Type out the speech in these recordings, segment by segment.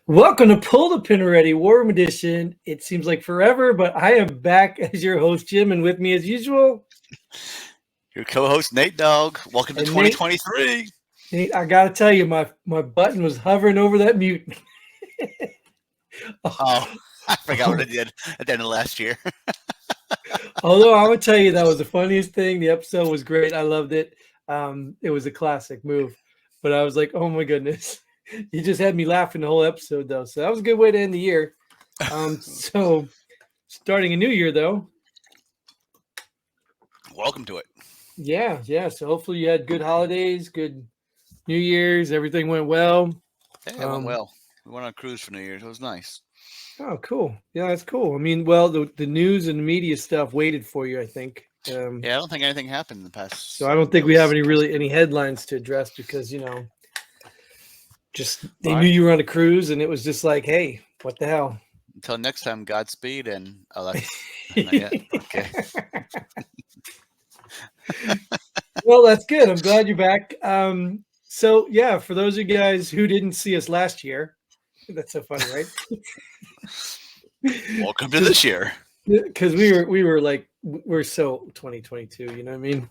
Welcome to Pull the Pin Already, War Room Edition. It seems like forever, but I am back as your host, Jim, and with me as usual. Your co-host Nate Dogg. Welcome to And Nate, 2023. Nate, I gotta tell you, my button was hovering over that mute. Oh, I forgot what I did at the end of last year. Although I would tell you that was the funniest thing. The episode was great. I loved it. It was a classic move. But I was like, oh my goodness. You just had me laughing the whole episode though. So that was a good way to end the year. So starting a new year though. Welcome to it. Yeah. So hopefully you had good holidays, good New Year's, everything went well. Yeah, it went well. We went on a cruise for New Year's. It was nice. Oh, cool. Yeah, that's cool. I mean, well, the news and the media stuff waited for you, I think. Yeah, I don't think anything happened in the past. So I don't think we have any headlines to address because, just they knew you were on a cruise and it was just like, hey, what the hell? Until next time, Godspeed and not yet. Okay. Well, that's good. I'm glad you're back. So yeah, for those of you guys who didn't see us last year, that's so funny, right? Welcome to this year. Because we were like we're so 2022, you know what I mean?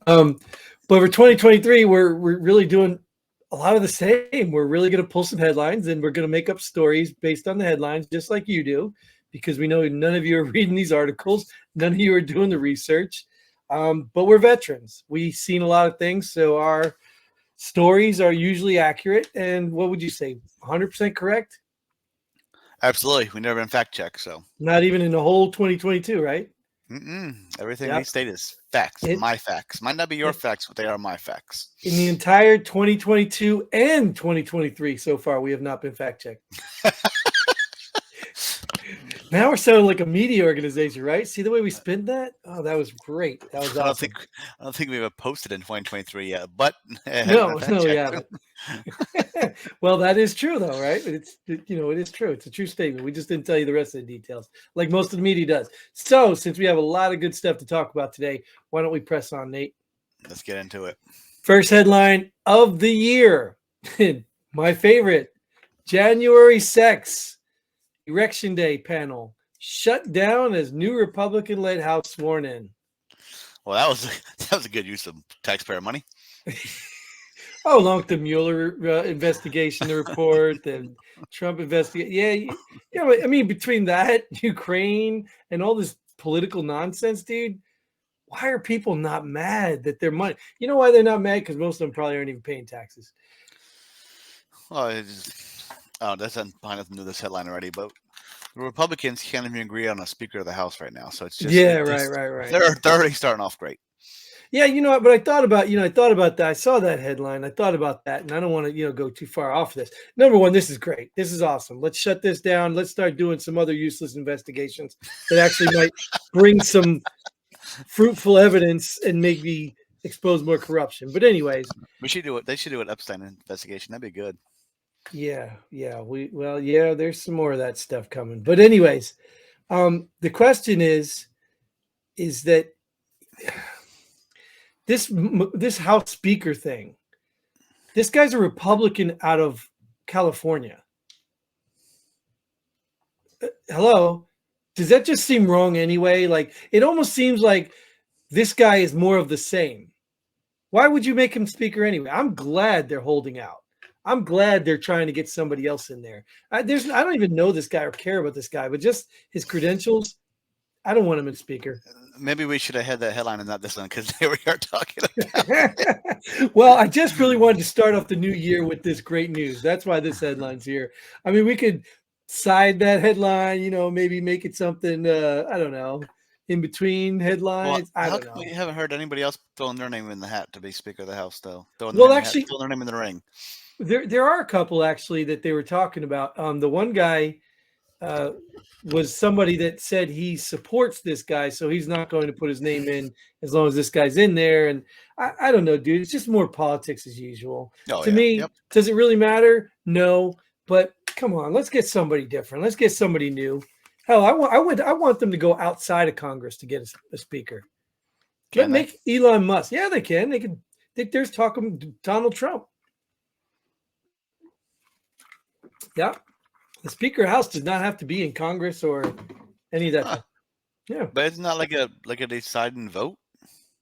But for 2023, we're really doing a lot of the same. We're really going to pull some headlines and we're going to make up stories based on the headlines, just like you do, because we know none of you are reading these articles, none of you are doing the research. But we're veterans. We've seen a lot of things, so our stories are usually accurate. And what would you say, 100% correct? Absolutely. We never been fact checked, so not even in the whole 2022, right? Everything we state is facts. My facts might not be your facts, but they are my facts. In the entire 2022 and 2023 so far, we have not been fact checked. Now we're sounding like a media organization, right? See the way we spin that? Oh, that was great. That was awesome. I don't think we've posted in 2023 yet, but no, we haven't. Well, that is true, though, right? It is true. It's a true statement. We just didn't tell you the rest of the details, like most of the media does. So, since we have a lot of good stuff to talk about today, why don't we press on, Nate? Let's get into it. First headline of the year. My favorite. January sex. Election Day panel shut down as new Republican-led House sworn in. Well, that was a good use of taxpayer money. Oh, along with the Mueller investigation, the report, and Trump investigation. Yeah. I mean, between that, Ukraine, and all this political nonsense, dude, why are people not mad that their money? You know why they're not mad? Because most of them probably aren't even paying taxes. Well, that's behind us knew this headline already, but the Republicans can't even agree on a Speaker of the House right now. So it's just right. They're already starting off great. Yeah, you know what? But I thought about that. I saw that headline. I thought about that, and I don't want to, go too far off this. Number one, this is great. This is awesome. Let's shut this down. Let's start doing some other useless investigations that actually might bring some fruitful evidence and maybe expose more corruption. But anyways, we should do it. They should do an Epstein investigation. That'd be good. Yeah. There's some more of that stuff coming. But anyways, the question is that this House Speaker thing, this guy's a Republican out of California. Hello? Does that just seem wrong anyway? Like, it almost seems like this guy is more of the same. Why would you make him Speaker anyway? I'm glad they're holding out. I'm glad they're trying to get somebody else in there. I don't even know this guy or care about this guy, but just his credentials, I don't want him as Speaker. Maybe we should have had that headline and not this one, because here we are talking about Well, I just really wanted to start off the new year with this great news. That's why this headline's here. I mean, we could side that headline, maybe make it something, I don't know, in between headlines. Well, I don't know. We haven't heard anybody else throwing their name in the hat to be Speaker of the House, though. Throwing their name in the ring. There are a couple actually that they were talking about. The one guy was somebody that said he supports this guy, so he's not going to put his name in as long as this guy's in there. And I don't know, dude. It's just more politics as usual. To me, does it really matter? No. But come on, let's get somebody different. Let's get somebody new. Hell, I want them to go outside of Congress to get a speaker. Make Elon Musk. Yeah, they can. They can. There's talk of Donald Trump. Yeah. The Speaker of the House does not have to be in Congress or any of that. Huh. Yeah. But it's not like a deciding vote.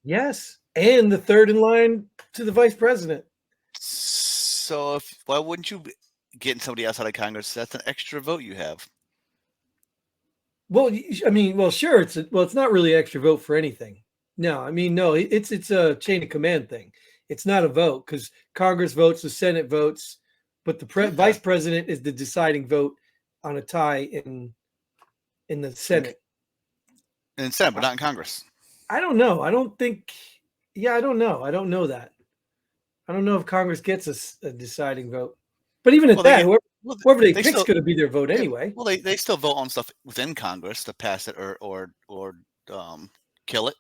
Yes. And the third in line to the vice president. So why wouldn't you be getting somebody outside of Congress? That's an extra vote you have. Well, I mean, well, sure. It's not really extra vote for anything. No, I mean, no, it's a chain of command thing. It's not a vote because Congress votes, the Senate votes, but the vice president is the deciding vote on a tie in the Senate. In the Senate, but not in Congress. I don't know. I don't think. Yeah, I don't know. I don't know that. I don't know if Congress gets a deciding vote. But even at that, whoever they pick is going to be their vote anyway. Well, they still vote on stuff within Congress to pass it or kill it.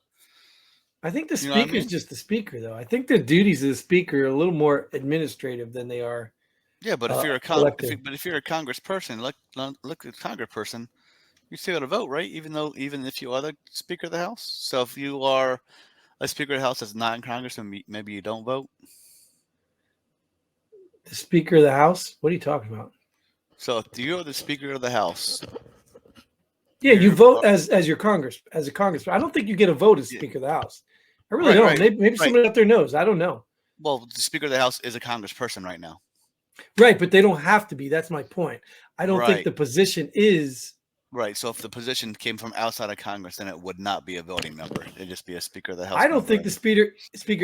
I think the speaker is just the speaker, though. I think the duties of the speaker are a little more administrative than they are. Yeah, but if you're a congressperson, look at a congressperson, you still got to vote, right? Even if you are the Speaker of the House. So if you are a Speaker of the House that's not in Congress, then maybe you don't vote. The Speaker of the House? What are you talking about? So if you're the Speaker of the House, yeah, you vote as your as a congressman. I don't think you get a vote as Speaker of the House. I really don't. Right, maybe somebody out there knows. I don't know. Well, the Speaker of the House is a congressperson right now. Right, but they don't have to be. That's my point. I don't think the position is. Right. So if the position came from outside of Congress, then it would not be a voting member. It'd just be a Speaker of the House. I don't think the speaker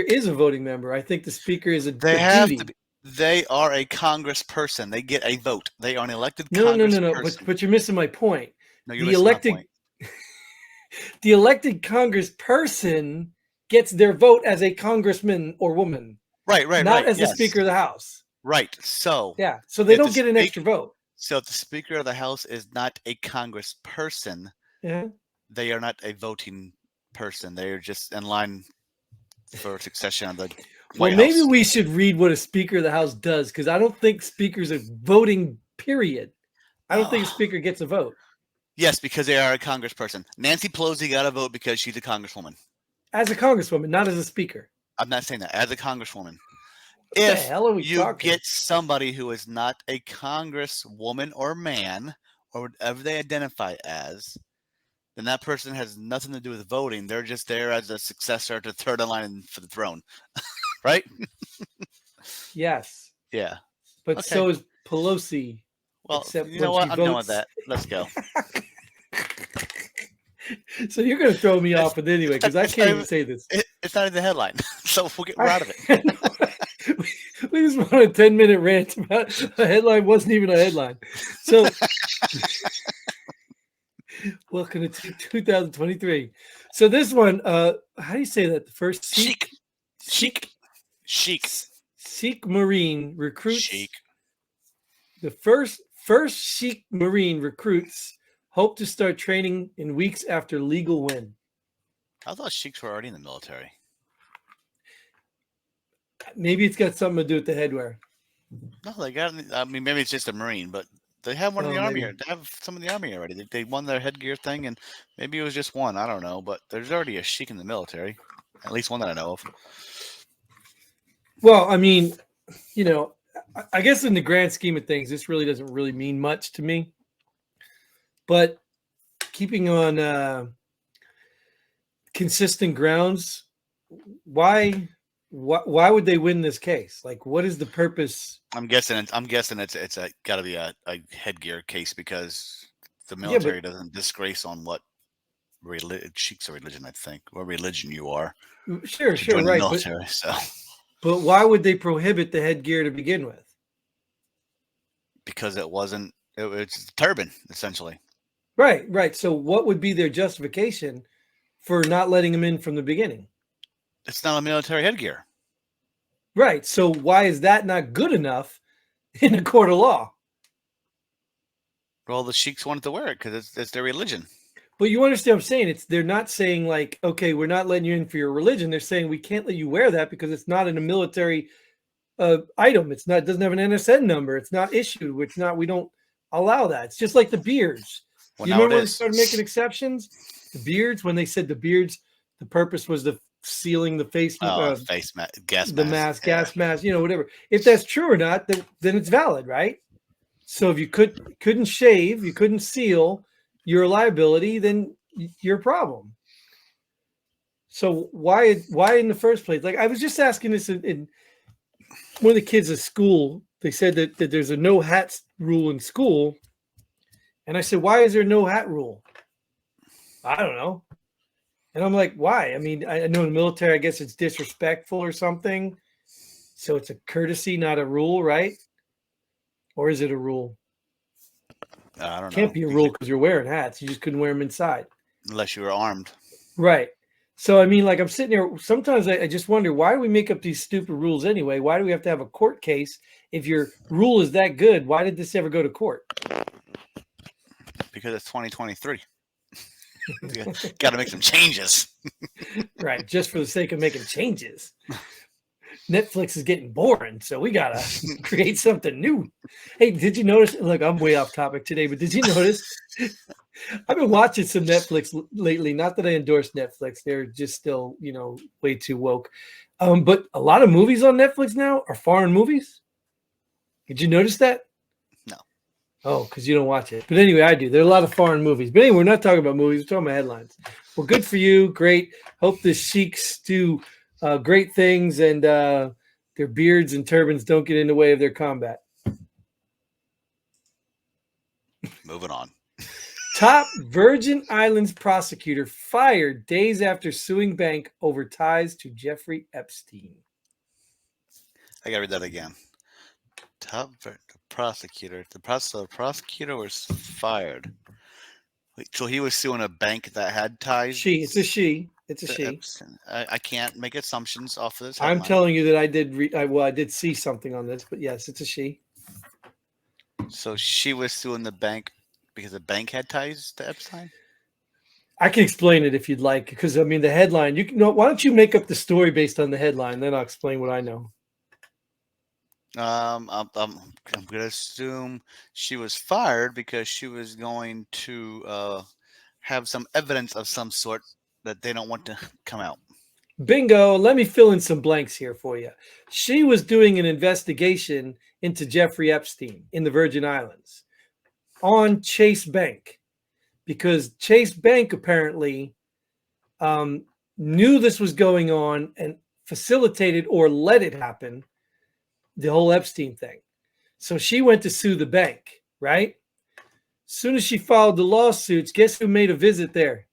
is a voting member. I think the Speaker is a They have to be. They are a congressperson. They get a vote. They are an elected congressperson. No. But you're missing my point. No, you're missing my point. The elected congressperson gets their vote as a congressman or woman. Right. Not as the Speaker of the House. Right. So yeah. So they don't get an extra vote. So if the Speaker of the House is not a congressperson, they are not a voting person. They are just in line for succession of the White House. Maybe we should read what a Speaker of the House does, because I don't think speakers are voting, period. I don't think a speaker gets a vote. Yes, because they are a congressperson. Nancy Pelosi got a vote because she's a congresswoman. As a congresswoman, not as a speaker. I'm not saying that. As a congresswoman. What the hell are we you talking? Get somebody who is not a congresswoman or man, or whatever they identify as, then that person has nothing to do with voting. They're just there as a successor to third in line for the throne. Right? Yes. Yeah. But so is Pelosi. Well, you know what? I'm done with that. Let's go. So you're going to throw me off with anyway, because I can't even say this. It's not in the headline, so we're out of it. We just went on a 10-minute rant about a headline wasn't even a headline. So welcome to 2023. So this one, how do you say that? The first Sikh Marine recruits. Sheik. The first Sikh Marine recruits hope to start training in weeks after legal win. I thought Sheiks were already in the military. Maybe it's got something to do with the headwear. No, they got. I mean, maybe it's just a Marine, but they have one in the Army. They have some in the Army already. They won their headgear thing, and maybe it was just one. I don't know, but there's already a Sheik in the military, at least one that I know of. Well, I mean, I guess in the grand scheme of things, this really doesn't really mean much to me. But keeping on consistent grounds, why would they win this case? Like, what is the purpose? I'm guessing it's got to be a headgear case, because the military doesn't disgrace on what Sheiks are religion. I think what religion you are. Sure, right. Military, but why would they prohibit the headgear to begin with? Because it's a turban, essentially. Right. So what would be their justification for not letting them in from the beginning? It's not a military headgear. Right. So why is that not good enough in a court of law? Well, the Sheiks wanted to wear it because it's their religion. But you understand what I'm saying? They're not saying like, okay, we're not letting you in for your religion. They're saying we can't let you wear that because it's not in a military item. It doesn't have an NSN number. It's not issued. We don't allow that. It's just like the beards. Well, you remember when they started making exceptions? The beards, when they said the beards, the purpose was the sealing the face mask, gas the mask, gas mask, whatever. If that's true or not, then it's valid, right? So if you couldn't shave, you couldn't seal, you're a liability, then you're a problem. So why in the first place? Like I was just asking this in one of the kids at school. They said that there's a no hats rule in school. And I said, why is there no hat rule? I don't know. And I'm like, why? I mean, I know in the military, I guess it's disrespectful or something. So it's a courtesy, not a rule, right? Or is it a rule? I don't know. Can't be a rule because you're wearing hats. You just couldn't wear them inside. Unless you were armed. Right. So, I mean, like I'm sitting here, sometimes I just wonder, why do we make up these stupid rules anyway? Why do we have to have a court case? If your rule is that good, why did this ever go to court? Because it's 2023. Got to make some changes. Right. Just for the sake of making changes. Netflix is getting boring, so we got to create something new. Hey, did you notice? Look, I'm way off topic today, but did you notice? I've been watching some Netflix lately. Not that I endorse Netflix. They're just still, way too woke. But a lot of movies on Netflix now are foreign movies. Did you notice that? No. Oh, because you don't watch it. But anyway, I do. There are a lot of foreign movies. But anyway, we're not talking about movies. We're talking about headlines. Well, good for you. Great. Hope the Sikhs do great things and their beards and turbans don't get in the way of their combat. Moving on. Top Virgin Islands prosecutor fired days after suing bank over ties to Jeffrey Epstein. I gotta read that again. Prosecutor. The prosecutor was fired. So he was suing a bank that had ties. It's a she. Epstein. I can't make assumptions off of this. I'm telling you that I did. I did see something on this, but yes, it's a she. So she was suing the bank because the bank had ties to Epstein. I can explain it if you'd like, because I mean the headline. Why don't you make up the story based on the headline? Then I'll explain what I know. I'm gonna assume she was fired because she was going to have some evidence of some sort that they don't want to come out. Bingo. Let me fill in some blanks here for you. She was doing an investigation into Jeffrey Epstein in the Virgin Islands on Chase Bank, because Chase Bank apparently knew this was going on and facilitated or let it happen, the whole Epstein thing. So she went to sue the bank, right? As soon as she filed the lawsuits, guess who made a visit there?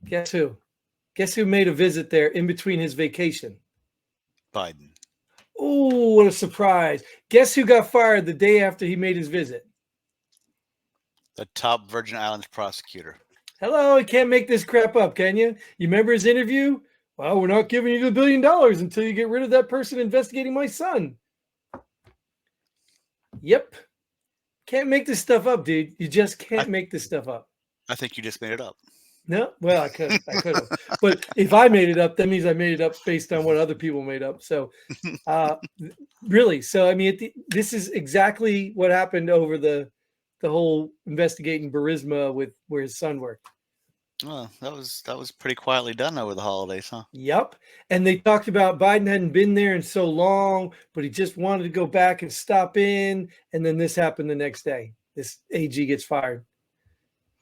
Guess who? Guess who made a visit there in between his vacation? Biden. Oh, what a surprise. Guess who got fired the day after he made his visit? The top Virgin Islands prosecutor. Hello, you can't make this crap up, can you? You remember his interview? Well, we're not giving you the $1 billion until you get rid of that person investigating my son. Yep. Can't make this stuff up, dude. You just can't make this stuff up. I think you just made it up. No, well, I could have. But if I made it up, that means I made it up based on what other people made up. So, really, so I mean, this is exactly what happened over the whole investigating Burisma with where his son worked. Well, that was pretty quietly done over the holidays, huh? Yep. And they talked about Biden hadn't been there in so long, but he just wanted to go back and stop in. And then this happened the next day. This AG gets fired.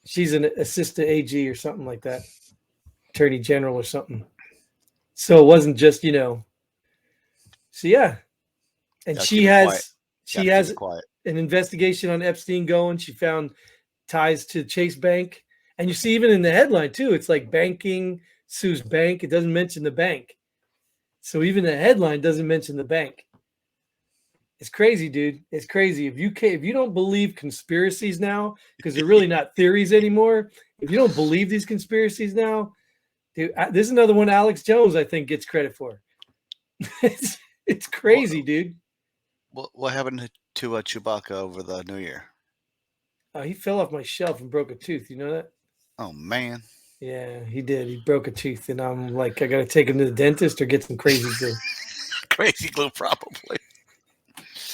She's an assistant AG or something like that. Attorney General or something. So it wasn't just, So yeah. And she has an investigation on Epstein going. She found ties to Chase Bank. And you see, even in the headline too, it's like banking sues bank. It doesn't mention the bank. So even the headline doesn't mention the bank. It's crazy, dude. It's crazy. If you don't believe conspiracies now, because they're really not theories anymore. If you don't believe these conspiracies now, dude, this is another one Alex Jones, I think, gets credit for. It's crazy, dude. What happened to Chewbacca over the New Year? He fell off my shelf and broke a tooth. You know that? Oh, man. Yeah, he did. He broke a tooth. And I'm like, I got to take him to the dentist or get some crazy glue. Crazy glue, probably.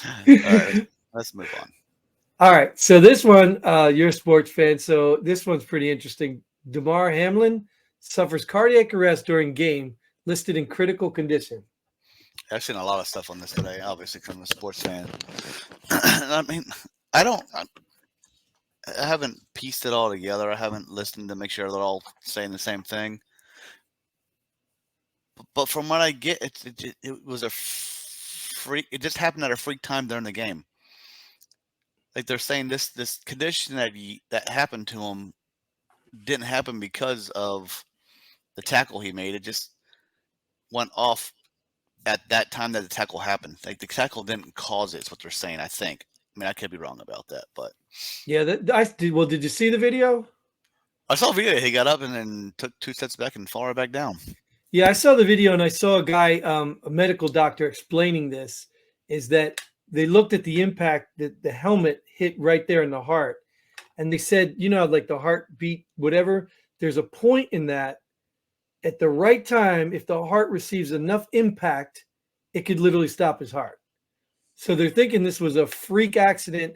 All right, let's move on. All right. So this one, you're a sports fan. So this one's pretty interesting. Damar Hamlin suffers cardiac arrest during game, listed in critical condition. I've seen a lot of stuff on this today, obviously, because I'm a sports fan. I mean, I don't. I haven't pieced it all together. I haven't listened to make sure they're all saying the same thing. But from what I get, it was a freak. It just happened at a freak time during the game. Like they're saying this condition that happened to him didn't happen because of the tackle he made. It just went off at that time that the tackle happened. Like the tackle didn't cause it. Is what they're saying. I think. I mean, I could be wrong about that, but Yeah, I did. Well, did you see the video? I saw a video. He got up and then took 2 steps back and fell right back down. Yeah, I saw the video and I saw a guy, a medical doctor, explaining this. Is that they looked at the impact that the helmet hit right there in the heart, and they said, like the heartbeat, whatever. There's a point in that at the right time, if the heart receives enough impact, it could literally stop his heart. So they're thinking this was a freak accident.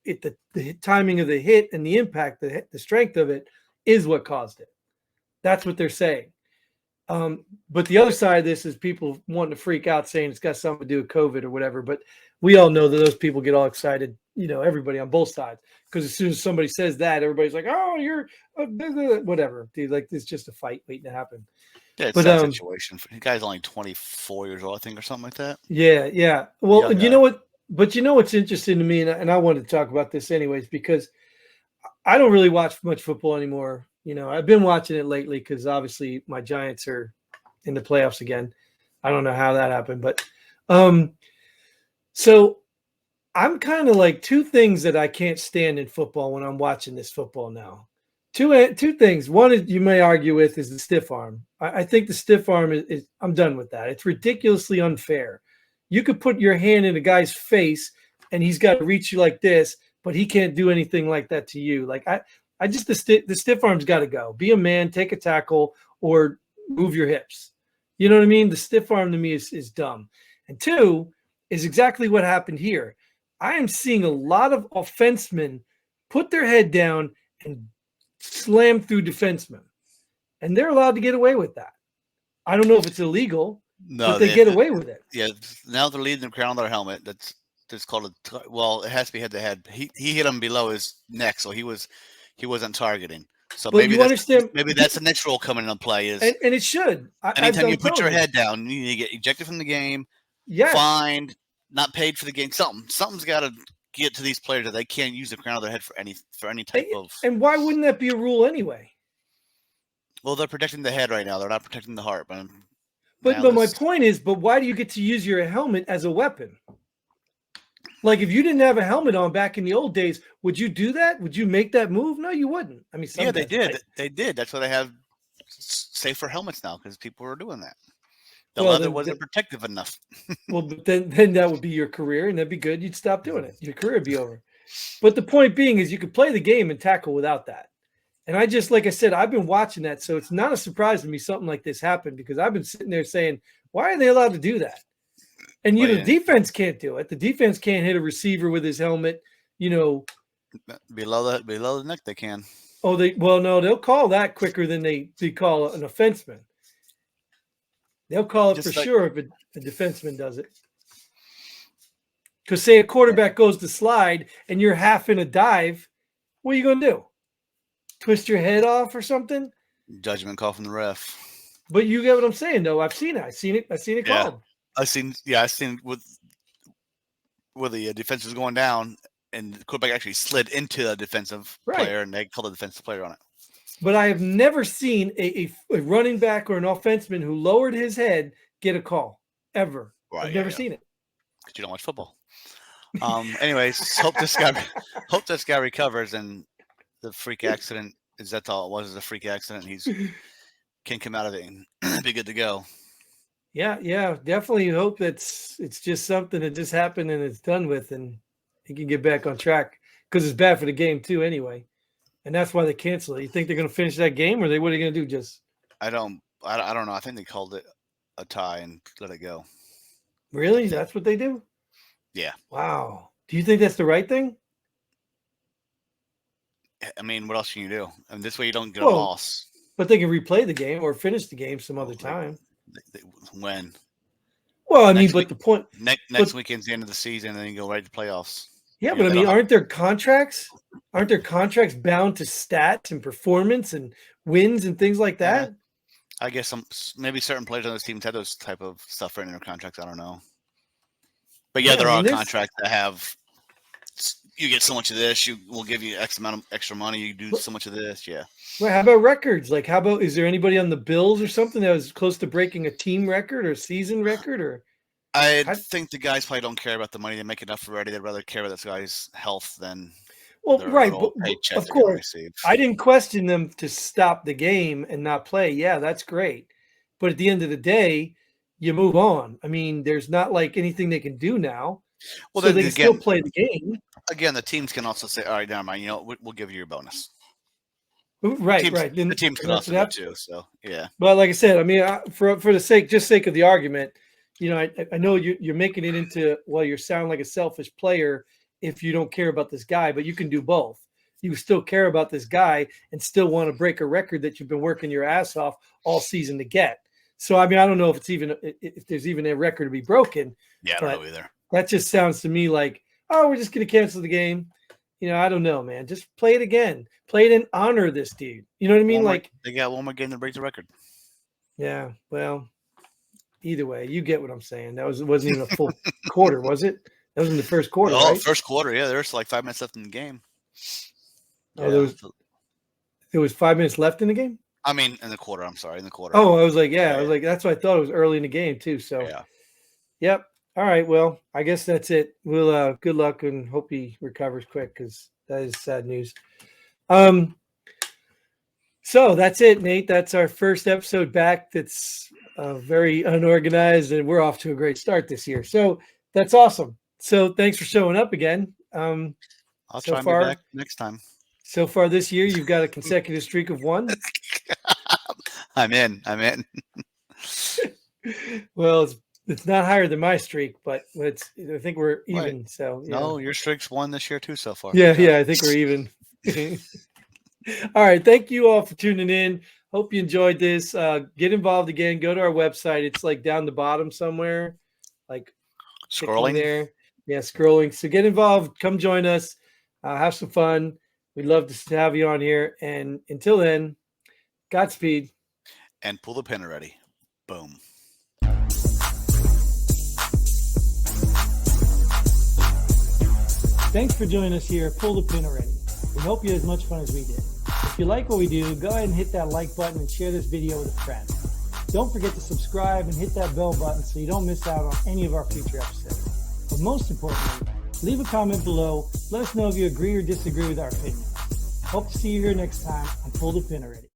The timing of the hit and the impact, the strength of it is what caused it. That's what they're saying. But the other side of this is people wanting to freak out saying it's got something to do with COVID or whatever. But we all know that those people get all excited, everybody on both sides. Because as soon as somebody says that, everybody's like, oh, you're whatever. Dude, like it's just a fight waiting to happen. Yeah, it's that situation. The guy's only 24 years old, I think, or something like that. Yeah. Well, you know what? But you know what's interesting to me, and I wanted to talk about this anyways, because I don't really watch much football anymore. I've been watching it lately because obviously my Giants are in the playoffs again. I don't know how that happened, but so I'm kind of like two things that I can't stand in football when I'm watching this football now. Two things. One is you may argue with is the stiff arm. I think the stiff arm is I'm done with that. It's ridiculously unfair. You could put your hand in a guy's face and he's got to reach you like this, but he can't do anything like that to you. Like I just the stiff arm's got to go. Be a man, take a tackle, or move your hips. You know what I mean? The stiff arm to me is dumb. And two is exactly what happened here. I am seeing a lot of offensemen put their head down and slam through defensemen, and they're allowed to get away with that. I don't know if it's illegal, but they get away with it. Yeah, now they're leading the crowd on their helmet. That's called it has to be head to head. He hit him below his neck, so he wasn't targeting. So but maybe that's the next rule coming into play is and it should. Anytime you put your head down, you need to get ejected from the game, fined, not paid for the game. Something's got to get to these players that they can't use the crown of their head for any type of. And why wouldn't that be a rule anyway? Well, they're protecting the head right now. They're not protecting the heart. But my point is, but why do you get to use your helmet as a weapon? Like if you didn't have a helmet on back in the old days, would you do that? Would you make that move? No, you wouldn't. I mean, yeah, they did. Right? They did. That's why they have safer helmets now because people were doing that. The leather wasn't protective enough. Well, but then that would be your career, and that'd be good. You'd stop doing it. Your career would be over. But the point being is you could play the game and tackle without that. And I just, like I said, I've been watching that. So it's not a surprise to me something like this happened because I've been sitting there saying, why are they allowed to do that? And, the defense can't do it. The defense can't hit a receiver with his helmet, Below the neck they can. Oh, no, they'll call that quicker than they call an offenseman. They'll call it just sure if a defenseman does it. Because say a quarterback goes to slide and you're half in a dive, what are you going to do? Twist your head off or something? Judgment call from the ref. But you get what I'm saying, though. I've seen it called. I've seen with the defense was going down and the quarterback actually slid into a defensive player and they called the defensive player on it. But I have never seen a running back or an offenseman who lowered his head get a call ever. Right, I've never seen it. Because you don't watch football. Anyways, hope this guy recovers and the freak accident that's all it was is a freak accident. He's can come out of it and be good to go. Yeah, definitely hope it's just something that just happened and it's done with and he can get back on track because it's bad for the game too anyway. And that's why they cancel it. You think they're going to finish that game or what are they going to do? Just I don't know. I think they called it a tie and let it go. Really? That's what they do? Yeah. Wow. Do you think that's the right thing? I mean, what else can you do? I mean, this way you don't get a loss. But they can replay the game or finish the game some other time. When? Well, I mean, Next but week, the point, next weekend's the end of the season, and then you go right to playoffs. yeah, You but know, I they mean, don't have, aren't there contracts? Aren't there contracts bound to stats and performance and wins and things like yeah, that? I guess maybe certain players on those teams have those type of stuff written in their contracts. I don't know. But yeah, Yeah, I there mean, are there's contracts that have you get so much of this, you will give you X amount of extra money, you do so much of this. Yeah. well, how about records? Like, how about is there anybody on the Bills or something that was close to breaking a team record or season record or I how, think the guys probably don't care about the money. They make enough already. They'd rather care about this guy's health than well, their right, little but paycheck of they're going to course, receive. I didn't question them to stop the game and not play. Yeah, that's great. But at the end of the day, you move on. I mean, there's not like anything they can do now. Well, So then they can still again, play the game. the teams can also say, "All right, never mind. You know, we'll give you your bonus." Right, right. The Then teams can that's also what do it happens. too. So yeah, But like I said, I mean, for the sake of the argument, you know, I know you're making it into well, you sound like a selfish player if you don't care about this guy, but you can do both. You still care about this guy and still want to break a record that you've been working your ass off all season to get. So I mean, I don't know if it's even if there's even a record to be broken, yeah, I don't but know either. that just sounds to me like, oh, we're just going to cancel the game. You know, I don't know, man. Just play it again. Play it in honor of this dude. You know what I mean? Like, They got one more game to break the record. yeah. Well, either way, you get what I'm saying. It wasn't even a full quarter, was it? That was in the first quarter, Oh, right? first quarter. Yeah, there's like 5 minutes left in the game. Oh, Yeah, there was 5 minutes left in the game. I mean, in the quarter. I'm sorry, in the quarter. Oh, I was like, yeah, I was Yeah, like, that's what I thought. It was early in the game too. So, yeah. yep. All right. Well, I guess that's it. We'll good luck and hope he recovers quick because that is sad news. So that's it, Nate. That's our first episode back. That's very unorganized, and we're off to a great start this year. So that's awesome. So thanks for showing up again. I'll So try and be far, back next time. so far this year, you've got a consecutive streak of one. I'm in. Well, it's not higher than my streak, but I think we're even. Wait, So yeah. no, your streak's won this year too so far. Yeah, I think we're even. All right. Thank you all for tuning in. Hope you enjoyed this. Get involved again. Go to our website. It's like down the bottom somewhere, like Scrolling there. Yeah, scrolling. So get involved. Come join us. Have some fun. We'd love to have you on here. And until then, Godspeed. and pull the pin already. Boom. Thanks for joining us here. Pull the pin already. We hope you had as much fun as we did. If you like what we do, go ahead and hit that like button and share this video with a friend. Don't forget to subscribe and hit that bell button so you don't miss out on any of our future episodes. But most importantly, leave a comment below. Let us know if you agree or disagree with our opinion. Hope to see you here next time on Pull the Pin Already.